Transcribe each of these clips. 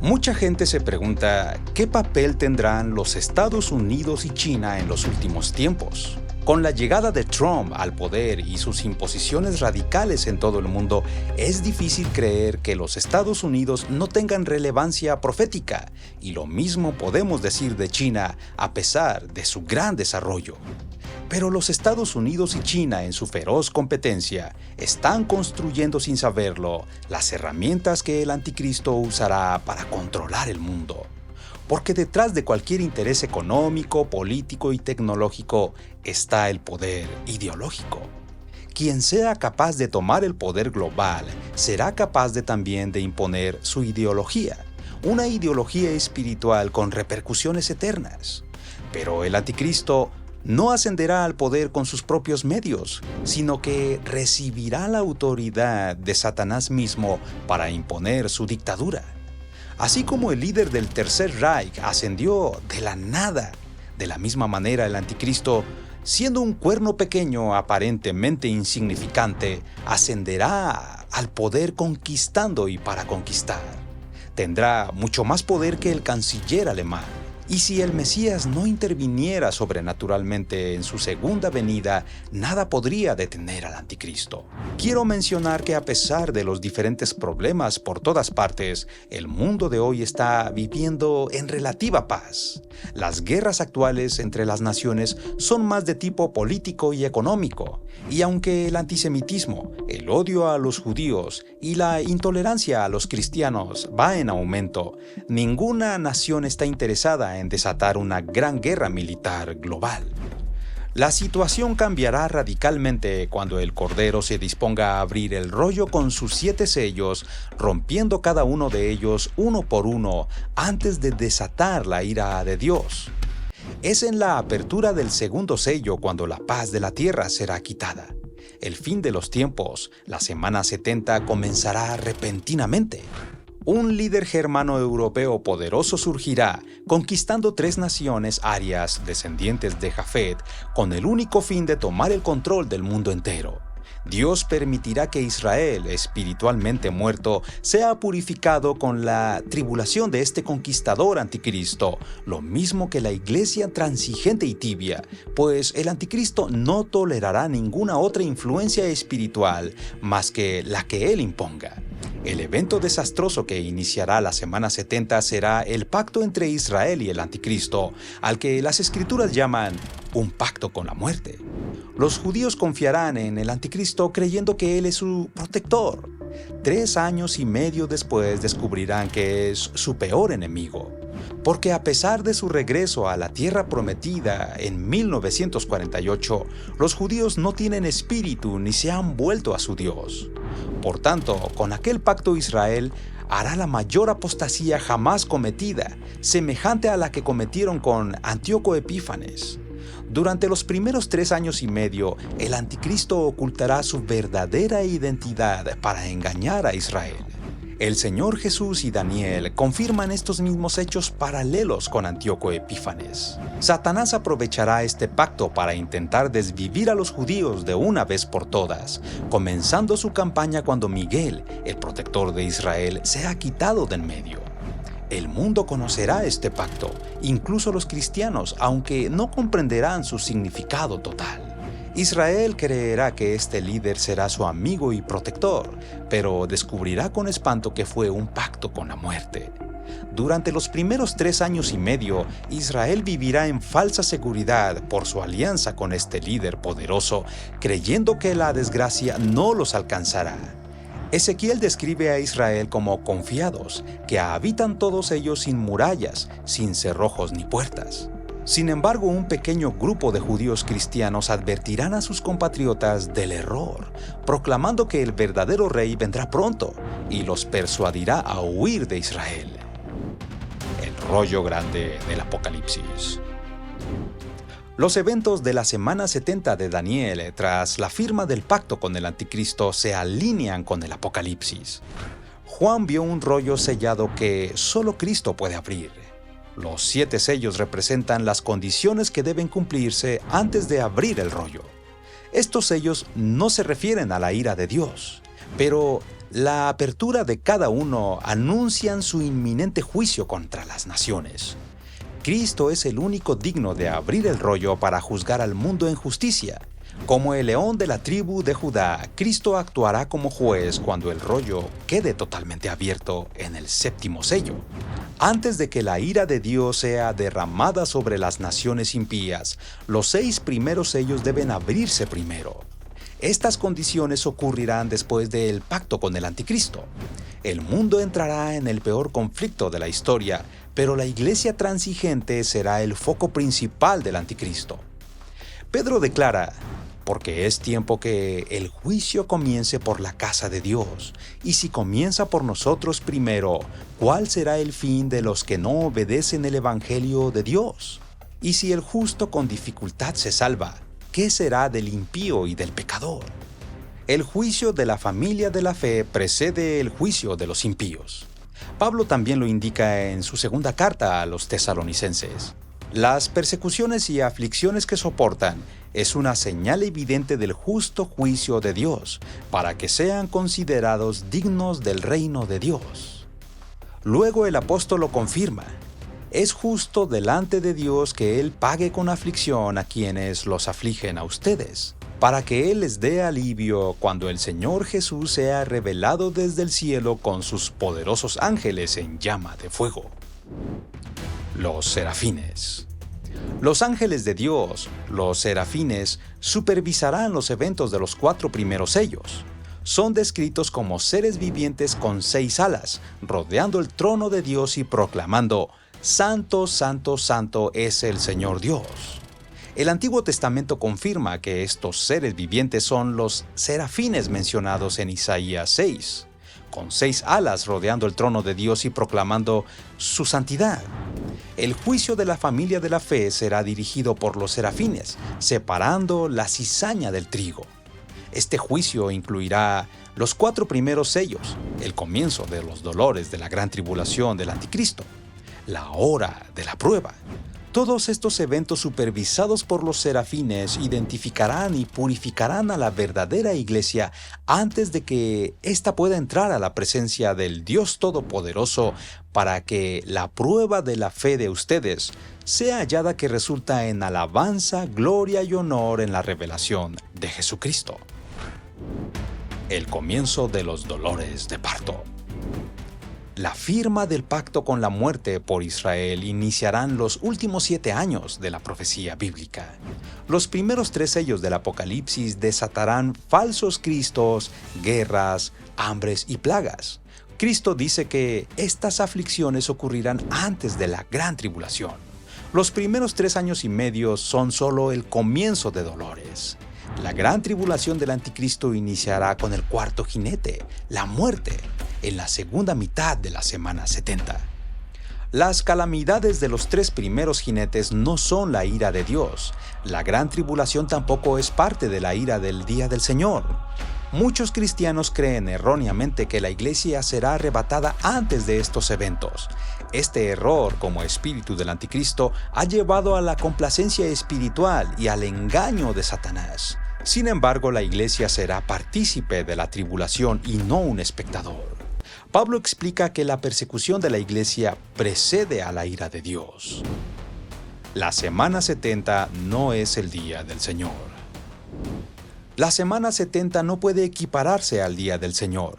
Mucha gente se pregunta qué papel tendrán los Estados Unidos y China en los últimos tiempos. Con la llegada de Trump al poder y sus imposiciones radicales en todo el mundo, es difícil creer que los Estados Unidos no tengan relevancia profética, y lo mismo podemos decir de China a pesar de su gran desarrollo. Pero los Estados Unidos y China, en su feroz competencia, están construyendo sin saberlo las herramientas que el anticristo usará para controlar el mundo. Porque detrás de cualquier interés económico, político y tecnológico está el poder ideológico. Quien sea capaz de tomar el poder global será capaz también de imponer su ideología, una ideología espiritual con repercusiones eternas. Pero el anticristo no ascenderá al poder con sus propios medios, sino que recibirá la autoridad de Satanás mismo para imponer su dictadura. Así como el líder del Tercer Reich ascendió de la nada, de la misma manera el anticristo, siendo un cuerno pequeño aparentemente insignificante, ascenderá al poder conquistando y para conquistar. Tendrá mucho más poder que el canciller alemán. Y si el Mesías no interviniera sobrenaturalmente en su segunda venida, nada podría detener al anticristo. Quiero mencionar que a pesar de los diferentes problemas por todas partes, el mundo de hoy está viviendo en relativa paz. Las guerras actuales entre las naciones son más de tipo político y económico, y aunque el antisemitismo, el odio a los judíos y la intolerancia a los cristianos va en aumento, ninguna nación está interesada en desatar una gran guerra militar global. La situación cambiará radicalmente cuando el Cordero se disponga a abrir el rollo con sus 7 sellos, rompiendo cada uno de ellos uno por uno antes de desatar la ira de Dios. Es en la apertura del segundo sello cuando la paz de la tierra será quitada. El fin de los tiempos, la semana 70, comenzará repentinamente. Un líder germano europeo poderoso surgirá, conquistando 3 naciones arias descendientes de Jafet, con el único fin de tomar el control del mundo entero. Dios permitirá que Israel, espiritualmente muerto, sea purificado con la tribulación de este conquistador anticristo, lo mismo que la iglesia transigente y tibia, pues el anticristo no tolerará ninguna otra influencia espiritual más que la que él imponga. El evento desastroso que iniciará la semana 70 será el pacto entre Israel y el anticristo, al que las escrituras llaman un pacto con la muerte. Los judíos confiarán en el anticristo creyendo que él es su protector. 3 años y medio después descubrirán que es su peor enemigo. Porque a pesar de su regreso a la tierra prometida en 1948, los judíos no tienen espíritu ni se han vuelto a su Dios. Por tanto, con aquel pacto Israel hará la mayor apostasía jamás cometida, semejante a la que cometieron con Antíoco Epífanes. Durante los primeros 3 años y medio, el anticristo ocultará su verdadera identidad para engañar a Israel. El Señor Jesús y Daniel confirman estos mismos hechos paralelos con Antíoco Epífanes. Satanás aprovechará este pacto para intentar desvivir a los judíos de una vez por todas, comenzando su campaña cuando Miguel, el protector de Israel, sea quitado de en medio. El mundo conocerá este pacto, incluso los cristianos, aunque no comprenderán su significado total. Israel creerá que este líder será su amigo y protector, pero descubrirá con espanto que fue un pacto con la muerte. Durante los primeros 3 años y medio, Israel vivirá en falsa seguridad por su alianza con este líder poderoso, creyendo que la desgracia no los alcanzará. Ezequiel describe a Israel como confiados, que habitan todos ellos sin murallas, sin cerrojos ni puertas. Sin embargo, un pequeño grupo de judíos cristianos advertirán a sus compatriotas del error, proclamando que el verdadero rey vendrá pronto y los persuadirá a huir de Israel. El rollo grande del Apocalipsis. Los eventos de la semana 70 de Daniel tras la firma del pacto con el anticristo se alinean con el Apocalipsis. Juan vio un rollo sellado que solo Cristo puede abrir. Los 7 sellos representan las condiciones que deben cumplirse antes de abrir el rollo. Estos sellos no se refieren a la ira de Dios, pero La apertura de cada uno anuncian su inminente juicio contra las naciones. Cristo es el único digno de abrir el rollo para juzgar al mundo en justicia. Como el león de la tribu de Judá, Cristo actuará como juez cuando el rollo quede totalmente abierto en el séptimo sello. Antes de que la ira de Dios sea derramada sobre las naciones impías, los 6 primeros sellos deben abrirse primero. Estas condiciones ocurrirán después del pacto con el anticristo. El mundo entrará en el peor conflicto de la historia, pero la iglesia transigente será el foco principal del anticristo. Pedro declara: porque es tiempo que el juicio comience por la casa de Dios, y si comienza por nosotros primero, ¿cuál será el fin de los que no obedecen el evangelio de Dios? Y si el justo con dificultad se salva, ¿qué será del impío y del pecador? El juicio de la familia de la fe precede el juicio de los impíos. Pablo también lo indica en su segunda carta a los tesalonicenses. Las persecuciones y aflicciones que soportan es una señal evidente del justo juicio de Dios, para que sean considerados dignos del reino de Dios. Luego el apóstol lo confirma: es justo delante de Dios que Él pague con aflicción a quienes los afligen a ustedes, para que Él les dé alivio cuando el Señor Jesús sea revelado desde el cielo con sus poderosos ángeles en llama de fuego. Los serafines. Los ángeles de Dios, los serafines, supervisarán los eventos de los 4 primeros sellos. Son descritos como seres vivientes con 6 alas, rodeando el trono de Dios y proclamando: Santo, Santo, Santo es el Señor Dios. El Antiguo Testamento confirma que estos seres vivientes son los serafines mencionados en Isaías 6, con 6 alas rodeando el trono de Dios y proclamando su santidad. El juicio de la familia de la fe será dirigido por los serafines, separando la cizaña del trigo. Este juicio incluirá los 4 primeros sellos, el comienzo de los dolores de la gran tribulación del anticristo, la hora de la prueba. Todos estos eventos supervisados por los serafines identificarán y purificarán a la verdadera iglesia antes de que ésta pueda entrar a la presencia del Dios Todopoderoso, para que la prueba de la fe de ustedes sea hallada que resulta en alabanza, gloria y honor en la revelación de Jesucristo. El comienzo de los dolores de parto. La firma del pacto con la muerte por Israel iniciarán los últimos 7 años de la profecía bíblica. Los primeros 3 sellos del Apocalipsis desatarán falsos cristos, guerras, hambres y plagas. Cristo dice que estas aflicciones ocurrirán antes de la gran tribulación. Los primeros 3 años y medio son solo el comienzo de dolores. La gran tribulación del anticristo iniciará con el 4.º jinete, la muerte, en la segunda mitad de la semana 70. Las calamidades de los 3 primeros jinetes no son la ira de Dios. La gran tribulación tampoco es parte de la ira del día del Señor. Muchos cristianos creen erróneamente que la iglesia será arrebatada antes de estos eventos. Este error, como espíritu del anticristo, ha llevado a la complacencia espiritual y al engaño de Satanás. Sin embargo, la iglesia será partícipe de la tribulación y no un espectador. Pablo explica que la persecución de la iglesia precede a la ira de Dios. La semana 70 no es el día del Señor. La semana 70 no puede equipararse al día del Señor.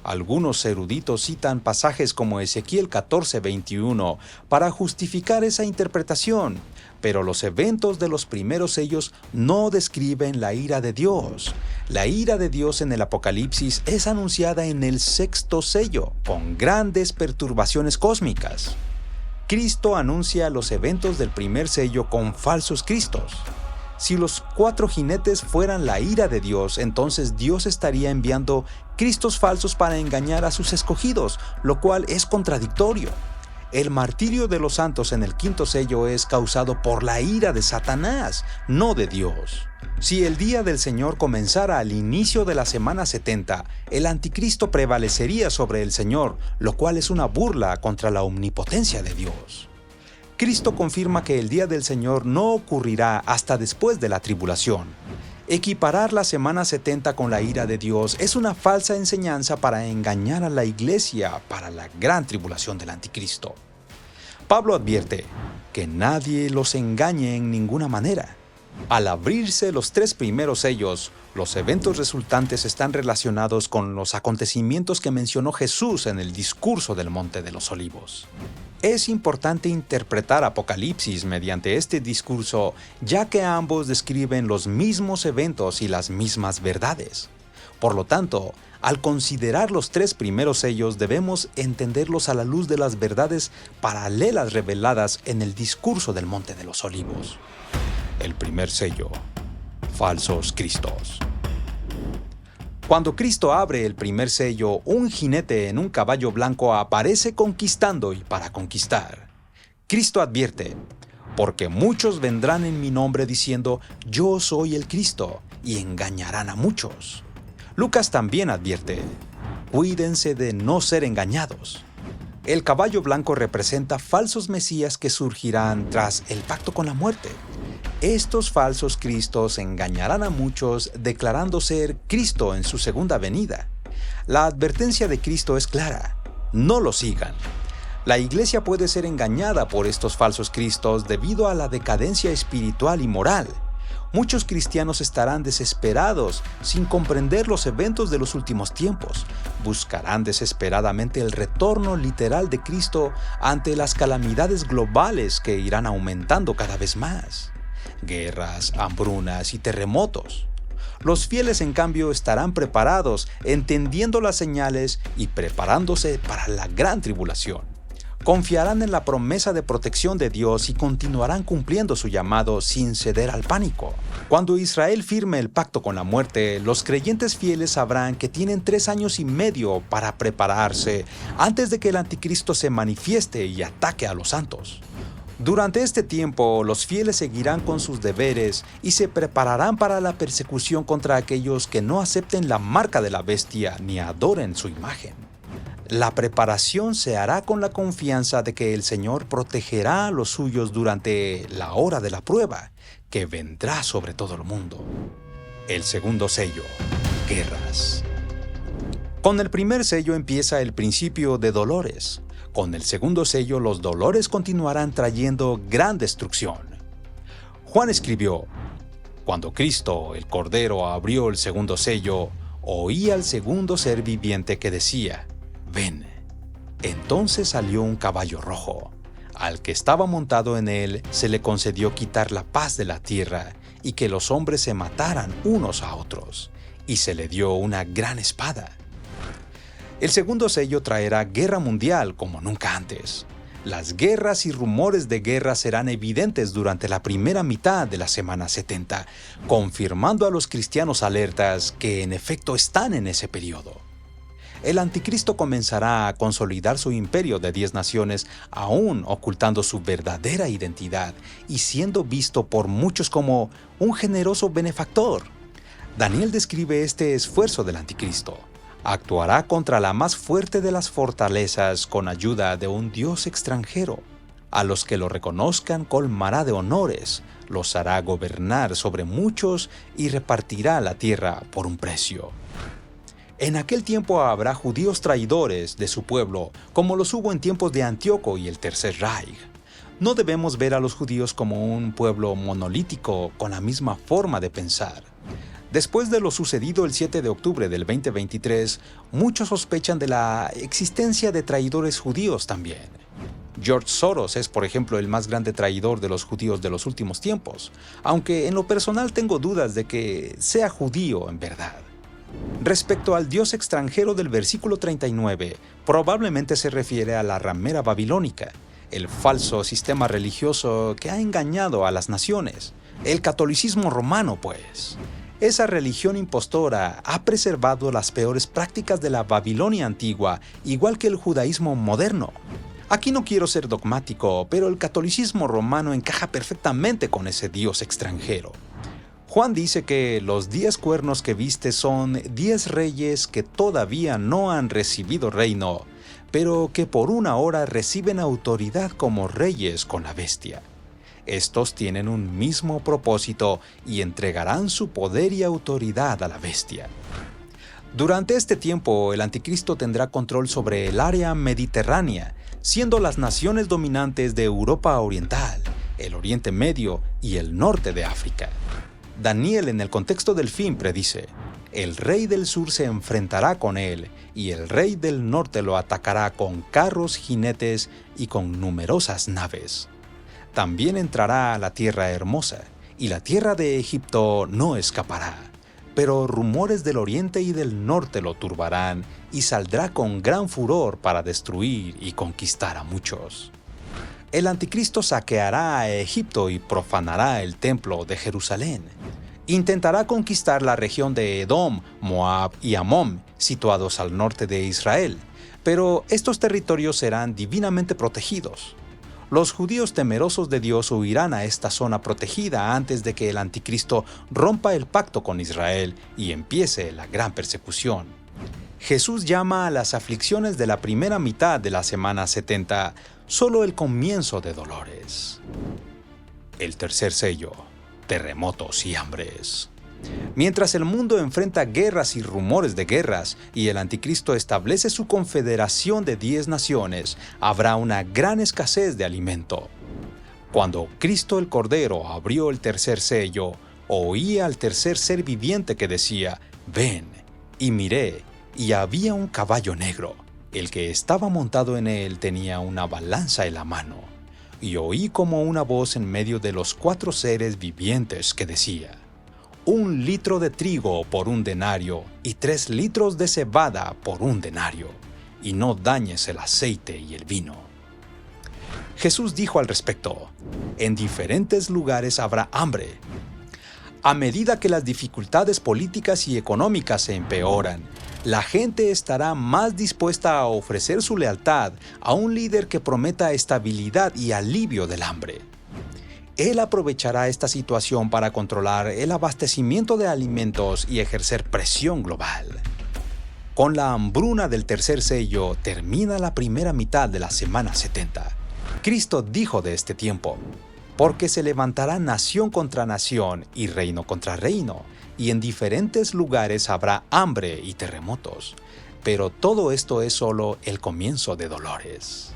Algunos eruditos citan pasajes como Ezequiel 14:21 para justificar esa interpretación, pero los eventos de los primeros sellos no describen la ira de Dios. La ira de Dios en el Apocalipsis es anunciada en el 6.º sello, con grandes perturbaciones cósmicas. Cristo anuncia los eventos del primer sello con falsos cristos. Si los 4 jinetes fueran la ira de Dios, entonces Dios estaría enviando cristos falsos para engañar a sus escogidos, lo cual es contradictorio. El martirio de los santos en el 5.º sello es causado por la ira de Satanás, no de Dios. Si el día del Señor comenzara al inicio de la semana 70, el anticristo prevalecería sobre el Señor, lo cual es una burla contra la omnipotencia de Dios. Cristo confirma que el día del Señor no ocurrirá hasta después de la tribulación. Equiparar la semana 70 con la ira de Dios es una falsa enseñanza para engañar a la iglesia para la gran tribulación del anticristo. Pablo advierte que nadie los engañe en ninguna manera. Al abrirse los 3 primeros sellos, los eventos resultantes están relacionados con los acontecimientos que mencionó Jesús en el discurso del Monte de los Olivos. Es importante interpretar Apocalipsis mediante este discurso, ya que ambos describen los mismos eventos y las mismas verdades. Por lo tanto, al considerar los 3 primeros sellos debemos entenderlos a la luz de las verdades paralelas reveladas en el discurso del Monte de los Olivos. El primer sello: falsos cristos. Cuando Cristo abre el primer sello, un jinete en un caballo blanco aparece conquistando y para conquistar. Cristo advierte: porque muchos vendrán en mi nombre diciendo, yo soy el Cristo, y engañarán a muchos. Lucas también advierte: cuídense de no ser engañados. El caballo blanco representa falsos mesías que surgirán tras el pacto con la muerte. Estos falsos cristos engañarán a muchos declarando ser Cristo en su segunda venida. La advertencia de Cristo es clara: no lo sigan. La iglesia puede ser engañada por estos falsos cristos debido a la decadencia espiritual y moral. Muchos cristianos estarán desesperados sin comprender los eventos de los últimos tiempos. Buscarán desesperadamente el retorno literal de Cristo ante las calamidades globales que irán aumentando cada vez más. Guerras, hambrunas y terremotos. Los fieles, en cambio, estarán preparados, entendiendo las señales y preparándose para la gran tribulación. Confiarán en la promesa de protección de Dios y continuarán cumpliendo su llamado sin ceder al pánico. Cuando Israel firme el pacto con la muerte, los creyentes fieles sabrán que tienen 3 años y medio para prepararse antes de que el anticristo se manifieste y ataque a los santos. Durante este tiempo, los fieles seguirán con sus deberes y se prepararán para la persecución contra aquellos que no acepten la marca de la bestia ni adoren su imagen. La preparación se hará con la confianza de que el Señor protegerá a los suyos durante la hora de la prueba, que vendrá sobre todo el mundo. El segundo sello: guerras. Con el primer sello empieza el principio de dolores. Con el segundo sello, los dolores continuarán trayendo gran destrucción. Juan escribió: cuando Cristo, el Cordero, abrió el segundo sello, oí al segundo ser viviente que decía: ven. Entonces salió un caballo rojo. Al que estaba montado en él se le concedió quitar la paz de la tierra y que los hombres se mataran unos a otros, y se le dio una gran espada. El segundo sello traerá guerra mundial como nunca antes. Las guerras y rumores de guerra serán evidentes durante la primera mitad de la semana 70, confirmando a los cristianos alertas que en efecto están en ese periodo. El anticristo comenzará a consolidar su imperio de 10 naciones, aún ocultando su verdadera identidad y siendo visto por muchos como un generoso benefactor. Daniel describe este esfuerzo del anticristo. Actuará contra la más fuerte de las fortalezas con ayuda de un dios extranjero. A los que lo reconozcan colmará de honores, los hará gobernar sobre muchos y repartirá la tierra por un precio. En aquel tiempo habrá judíos traidores de su pueblo, como los hubo en tiempos de Antíoco y el Tercer Reich. No debemos ver a los judíos como un pueblo monolítico con la misma forma de pensar. Después de lo sucedido el 7 de octubre del 2023, muchos sospechan de la existencia de traidores judíos también. George Soros es, por ejemplo, el más grande traidor de los judíos de los últimos tiempos, aunque en lo personal tengo dudas de que sea judío en verdad. Respecto al dios extranjero del versículo 39, probablemente se refiere a la ramera babilónica, el falso sistema religioso que ha engañado a las naciones, el catolicismo romano, pues. Esa religión impostora ha preservado las peores prácticas de la Babilonia antigua, igual que el judaísmo moderno. Aquí no quiero ser dogmático, pero el catolicismo romano encaja perfectamente con ese dios extranjero. Juan dice que los 10 cuernos que viste son 10 reyes que todavía no han recibido reino, pero que por una hora reciben autoridad como reyes con la bestia. Estos tienen un mismo propósito y entregarán su poder y autoridad a la bestia. Durante este tiempo, el anticristo tendrá control sobre el área mediterránea, siendo las naciones dominantes de Europa Oriental, el Oriente Medio y el norte de África. Daniel, en el contexto del fin, predice: el rey del sur se enfrentará con él, y el rey del norte lo atacará con carros, jinetes y con numerosas naves. También entrará a la tierra hermosa, y la tierra de Egipto no escapará. Pero rumores del oriente y del norte lo turbarán, y saldrá con gran furor para destruir y conquistar a muchos. El anticristo saqueará a Egipto y profanará el templo de Jerusalén. Intentará conquistar la región de Edom, Moab y Amón, situados al norte de Israel, pero estos territorios serán divinamente protegidos. Los judíos temerosos de Dios huirán a esta zona protegida antes de que el anticristo rompa el pacto con Israel y empiece la gran persecución. Jesús llama a las aflicciones de la primera mitad de la semana 70 solo el comienzo de dolores. El tercer sello: terremotos y hambres. Mientras el mundo enfrenta guerras y rumores de guerras, y el anticristo establece su confederación de 10 naciones, habrá una gran escasez de alimento. Cuando Cristo el Cordero abrió el tercer sello, oí al tercer ser viviente que decía: «Ven», y miré, y había un caballo negro. El que estaba montado en él tenía una balanza en la mano, y oí como una voz en medio de los 4 seres vivientes que decía: 1 litro de trigo por 1 denario, y 3 litros de cebada por 1 denario, y no dañes el aceite y el vino. Jesús dijo al respecto: en diferentes lugares habrá hambre. A medida que las dificultades políticas y económicas se empeoran, la gente estará más dispuesta a ofrecer su lealtad a un líder que prometa estabilidad y alivio del hambre. Él aprovechará esta situación para controlar el abastecimiento de alimentos y ejercer presión global. Con la hambruna del tercer sello termina la primera mitad de la semana 70. Cristo dijo de este tiempo: porque se levantará nación contra nación y reino contra reino, y en diferentes lugares habrá hambre y terremotos. Pero todo esto es solo el comienzo de dolores.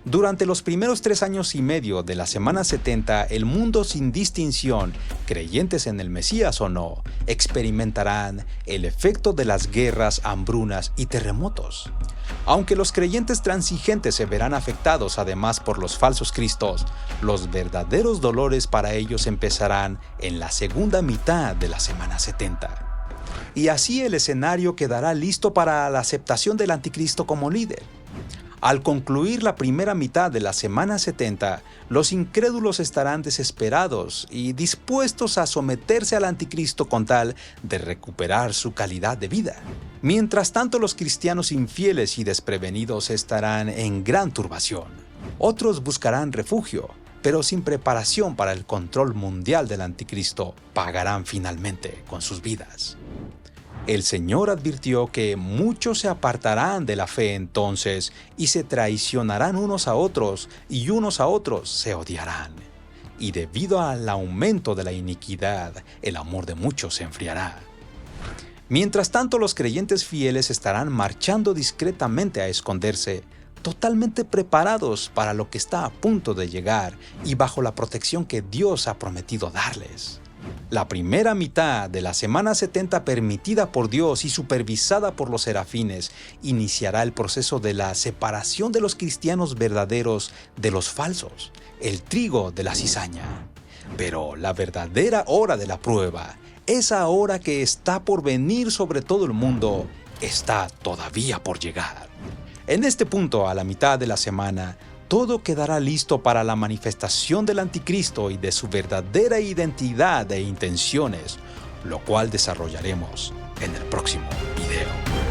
Durante los primeros 3 años y medio de la semana 70, el mundo sin distinción, creyentes en el Mesías o no, experimentarán el efecto de las guerras, hambrunas y terremotos. Aunque los creyentes transigentes se verán afectados además por los falsos cristos, los verdaderos dolores para ellos empezarán en la segunda mitad de la semana 70. Y así el escenario quedará listo para la aceptación del anticristo como líder. Al concluir la primera mitad de la semana 70, los incrédulos estarán desesperados y dispuestos a someterse al anticristo con tal de recuperar su calidad de vida. Mientras tanto, los cristianos infieles y desprevenidos estarán en gran turbación. Otros buscarán refugio, pero sin preparación para el control mundial del anticristo, pagarán finalmente con sus vidas. El Señor advirtió que muchos se apartarán de la fe entonces y se traicionarán unos a otros y unos a otros se odiarán. Y debido al aumento de la iniquidad, el amor de muchos se enfriará. Mientras tanto, los creyentes fieles estarán marchando discretamente a esconderse, totalmente preparados para lo que está a punto de llegar y bajo la protección que Dios ha prometido darles. La primera mitad de la semana 70, permitida por Dios y supervisada por los serafines, iniciará el proceso de la separación de los cristianos verdaderos de los falsos, el trigo de la cizaña. Pero la verdadera hora de la prueba, esa hora que está por venir sobre todo el mundo, está todavía por llegar. En este punto, a la mitad de la semana, todo quedará listo para la manifestación del anticristo y de su verdadera identidad e intenciones, lo cual desarrollaremos en el próximo video.